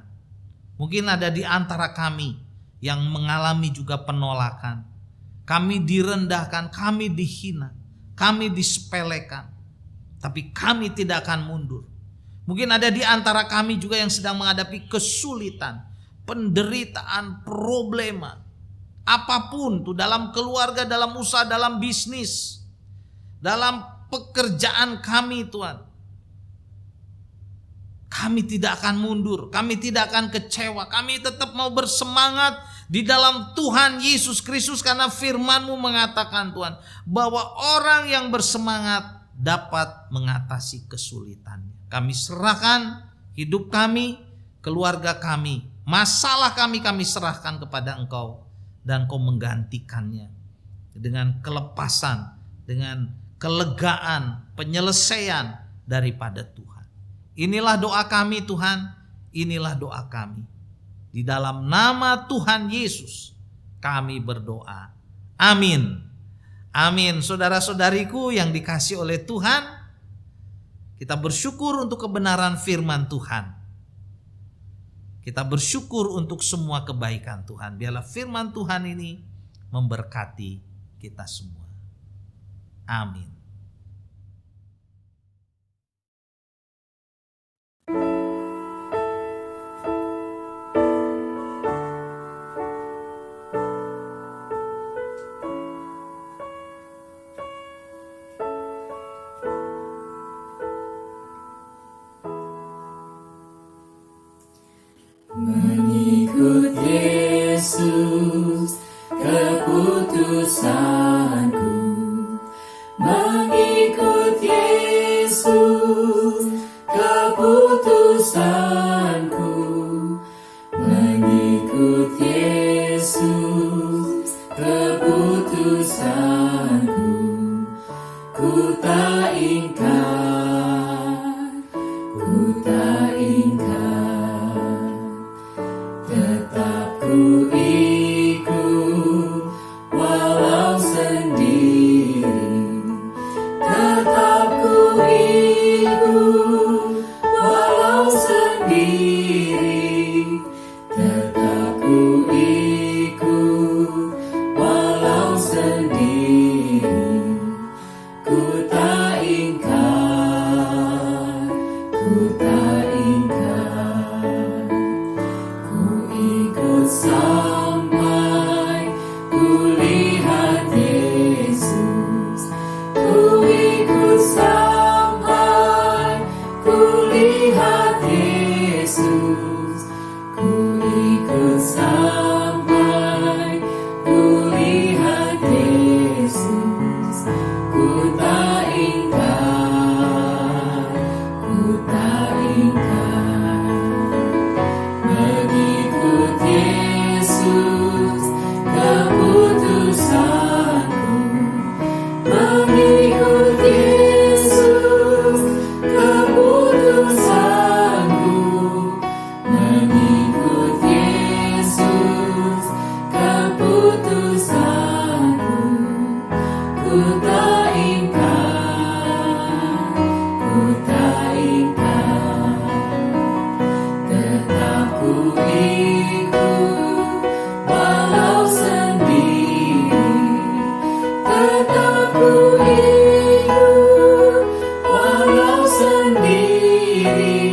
mungkin ada di antara kami yang mengalami juga penolakan. Kami direndahkan, kami dihina, kami disepelekan. Tapi kami tidak akan mundur. Mungkin ada di antara kami juga yang sedang menghadapi kesulitan, penderitaan, problema. Apapun tuh, dalam keluarga, dalam usaha, dalam bisnis, dalam pekerjaan kami Tuhan. Kami tidak akan mundur, kami tidak akan kecewa, kami tetap mau bersemangat di dalam Tuhan Yesus Kristus, karena firman-Mu mengatakan Tuhan bahwa orang yang bersemangat dapat mengatasi kesulitannya. Kami serahkan hidup kami, keluarga kami, masalah kami serahkan kepada Engkau, dan Engkau menggantikannya dengan kelepasan, dengan kelegaan, penyelesaian daripada Tuhan. Inilah doa kami Tuhan, inilah doa kami. Di dalam nama Tuhan Yesus kami berdoa. Amin. Amin. Saudara-saudariku yang dikasihi oleh Tuhan, kita bersyukur untuk kebenaran firman Tuhan. Kita bersyukur untuk semua kebaikan Tuhan. Biarlah firman Tuhan ini memberkati kita semua. Amin. Mengikut Yesus keputusanku, mengikut Yesus keputusanku, mengikut Yesus keputusanku, ku tak ingkar, ku tak ingkar. Tetap ku ikut walau sendiri, tetap ku ikut walau sendiri, tetap ku ikut walau sendiri, ku tak ingkar, ku tak ingkar. Sampai ku lihat Yesus, ku ikut sampai ku lihat Yesus, ku ikut sampai ku lihat Yesus, ku tak ingkar, ku tak ingkar. Mengikut Yesus keputusanku, mengikut Yesus keputusanku, mengikut Yesus keputusanku, ku tak ingkar, ku tak ingkar. Tetap ku ikut walau sendiri, tetap ku ikut walau sendiri,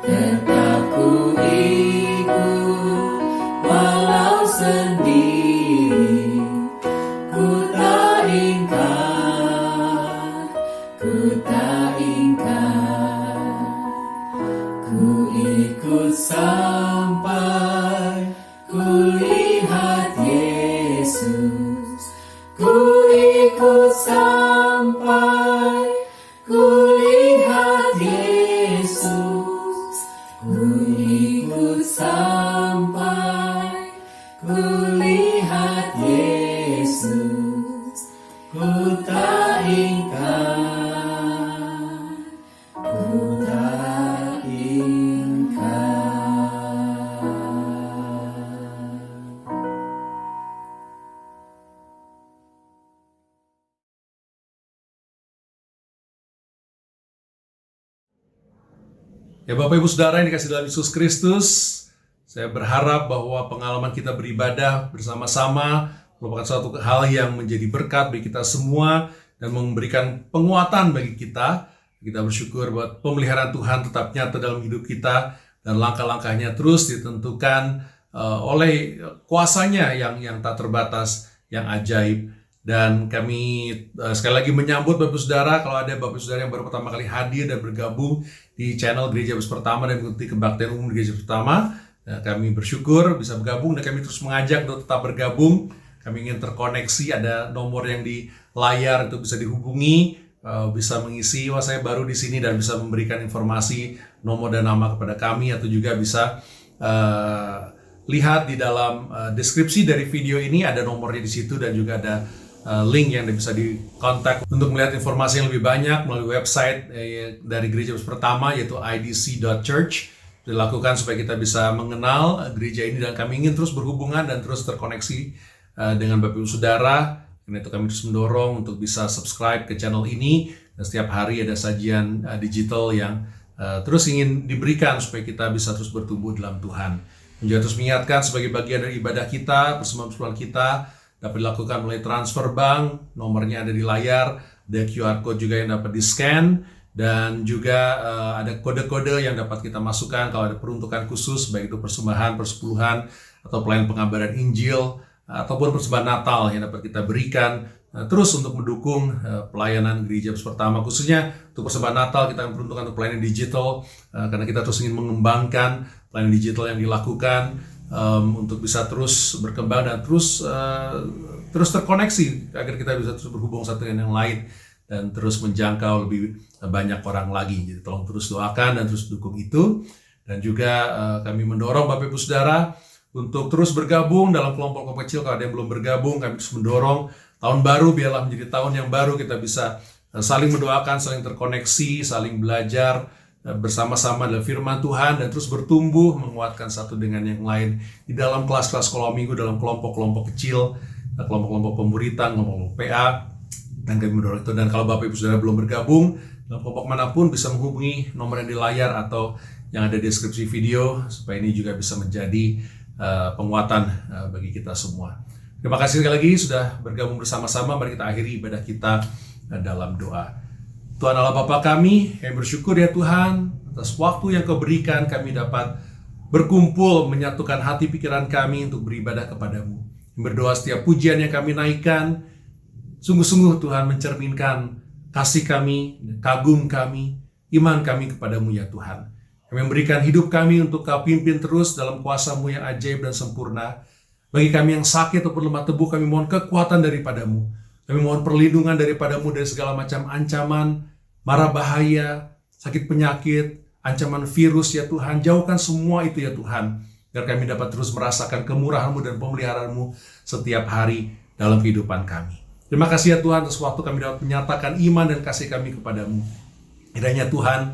tetap ku ikut walau sendiri, ku tak ingkar, ku sampai kulihat Yesus, ku ikut sampai kulihat Yesus, ku ikut sampai kulihat Yesus, ku tak ingkar, ku tak ingkar. Ya Bapak Ibu Saudara yang dikasih dalam Yesus Kristus, saya berharap bahwa pengalaman kita beribadah bersama-sama merupakan suatu hal yang menjadi berkat bagi kita semua dan memberikan penguatan bagi kita. Kita bersyukur buat pemeliharaan Tuhan tetap nyata dalam hidup kita dan langkah-langkahnya terus ditentukan oleh kuasanya yang tak terbatas, yang ajaib. Dan kami sekali lagi menyambut Bapak Saudara, kalau ada Bapak Saudara yang baru pertama kali hadir dan bergabung di channel Gereja Baptis Pertama dan mengikuti kebaktian umum Gereja Baptis Pertama, kami bersyukur bisa bergabung dan kami terus mengajak untuk tetap bergabung. Kami ingin terkoneksi, ada nomor yang di layar itu bisa dihubungi, bisa mengisi, wah saya baru di sini, dan bisa memberikan informasi nomor dan nama kepada kami, atau juga bisa lihat di dalam deskripsi dari video ini ada nomornya di situ, dan juga ada link yang bisa dikontak untuk melihat informasi yang lebih banyak melalui website dari Gereja Baptis Pertama, yaitu idc.church. Dilakukan supaya kita bisa mengenal gereja ini, dan kami ingin terus berhubungan dan terus terkoneksi dengan Bapak Ibu Saudara. Karena itu kami terus mendorong untuk bisa subscribe ke channel ini, dan setiap hari ada sajian digital yang terus ingin diberikan supaya kita bisa terus bertumbuh dalam Tuhan. Dan juga terus mengingatkan sebagai bagian dari ibadah kita, persembahan kita dapat dilakukan melalui transfer bank, nomornya ada di layar, ada QR code juga yang dapat di-scan, dan juga ada kode-kode yang dapat kita masukkan kalau ada peruntukan khusus, baik itu persembahan, persepuluhan, atau pelayanan pengabaran Injil, ataupun persembahan Natal yang dapat kita berikan terus untuk mendukung pelayanan Gereja Baptis Pertama, khususnya untuk persembahan Natal kita akan peruntukkan untuk pelayanan digital, karena kita terus ingin mengembangkan pelayanan digital yang dilakukan untuk bisa terus berkembang dan terus terkoneksi agar kita bisa terus berhubung satu dengan yang lain dan terus menjangkau lebih banyak orang lagi. Jadi tolong terus doakan dan terus dukung itu. Dan juga kami mendorong Bapak Ibu Saudara untuk terus bergabung dalam kelompok-kelompok kecil. Kalau ada yang belum bergabung, kami terus mendorong tahun baru biarlah menjadi tahun yang baru, kita bisa saling mendoakan, saling terkoneksi, saling belajar bersama-sama dalam firman Tuhan, dan terus bertumbuh menguatkan satu dengan yang lain di dalam kelas-kelas sekolah minggu, dalam kelompok-kelompok kecil, kelompok-kelompok pemuritan, kelompok PA, dan kami mendorong itu. Dan kalau Bapak Ibu Saudara belum bergabung dalam kelompok manapun, bisa menghubungi nomor yang di layar atau yang ada di deskripsi video, supaya ini juga bisa menjadi penguatan bagi kita semua. Terima kasih sekali lagi sudah bergabung bersama-sama. Mari kita akhiri ibadah kita dalam doa. Tuhan Allah Bapa kami bersyukur ya Tuhan atas waktu yang Kau berikan kami dapat berkumpul, menyatukan hati pikiran kami untuk beribadah kepadamu. Berdoa setiap pujian yang kami naikkan sungguh-sungguh Tuhan mencerminkan kasih kami, kagum kami, iman kami kepadamu ya Tuhan. Kami memberikan hidup kami untuk Kau pimpin terus dalam kuasa-Mu yang ajaib dan sempurna. Bagi kami yang sakit ataupun lemah tebuh, kami mohon kekuatan daripadamu. Kami mohon perlindungan daripadamu dari segala macam ancaman, mara bahaya, sakit penyakit, ancaman virus ya Tuhan. Jauhkan semua itu ya Tuhan, agar kami dapat terus merasakan kemurahan-Mu dan pemeliharaan-Mu setiap hari dalam kehidupan kami. Terima kasih ya Tuhan atas waktu kami dapat menyatakan iman dan kasih kami kepadamu. Kiranya Tuhan,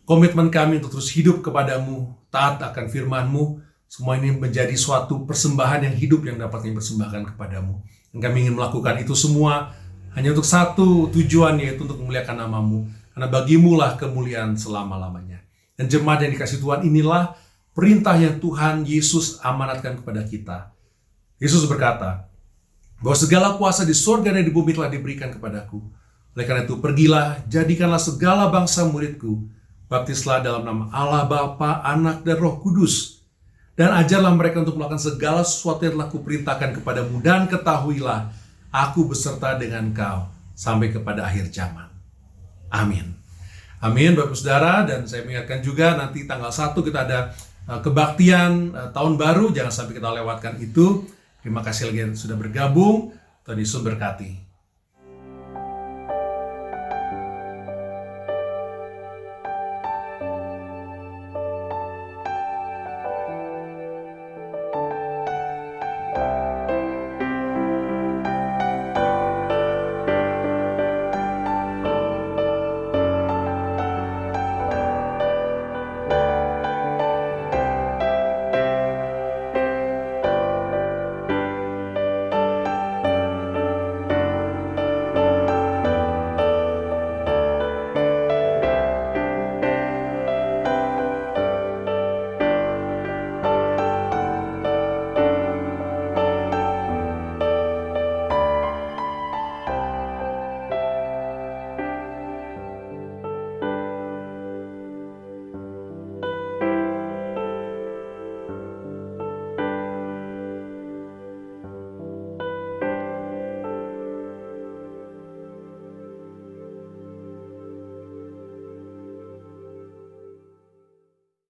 komitmen kami untuk terus hidup kepadamu, taat akan firman-Mu, semua ini menjadi suatu persembahan yang hidup yang dapat kami persembahkan kepadamu. Dan kami ingin melakukan itu semua hanya untuk satu tujuan, yaitu untuk memuliakan nama-Mu. Karena bagimu lah kemuliaan selama-lamanya. Dan jemaat yang dikasih Tuhan, inilah perintah yang Tuhan Yesus amanatkan kepada kita. Yesus berkata, bahwa segala kuasa di surga dan di bumi telah diberikan kepadaku. Oleh karena itu, pergilah, jadikanlah segala bangsa muridku, baptislah dalam nama Allah Bapa, Anak, dan Roh Kudus, dan ajarlah mereka untuk melakukan segala sesuatu yang telah kuperintahkan kepadamu, dan ketahuilah, aku beserta dengan kau sampai kepada akhir zaman. Amin. Amin, Bapak Saudara, dan saya mengingatkan juga nanti tanggal 1 kita ada kebaktian tahun baru, jangan sampai kita lewatkan itu. Terima kasih lagi yang sudah bergabung. Tuhan Yesus berkati.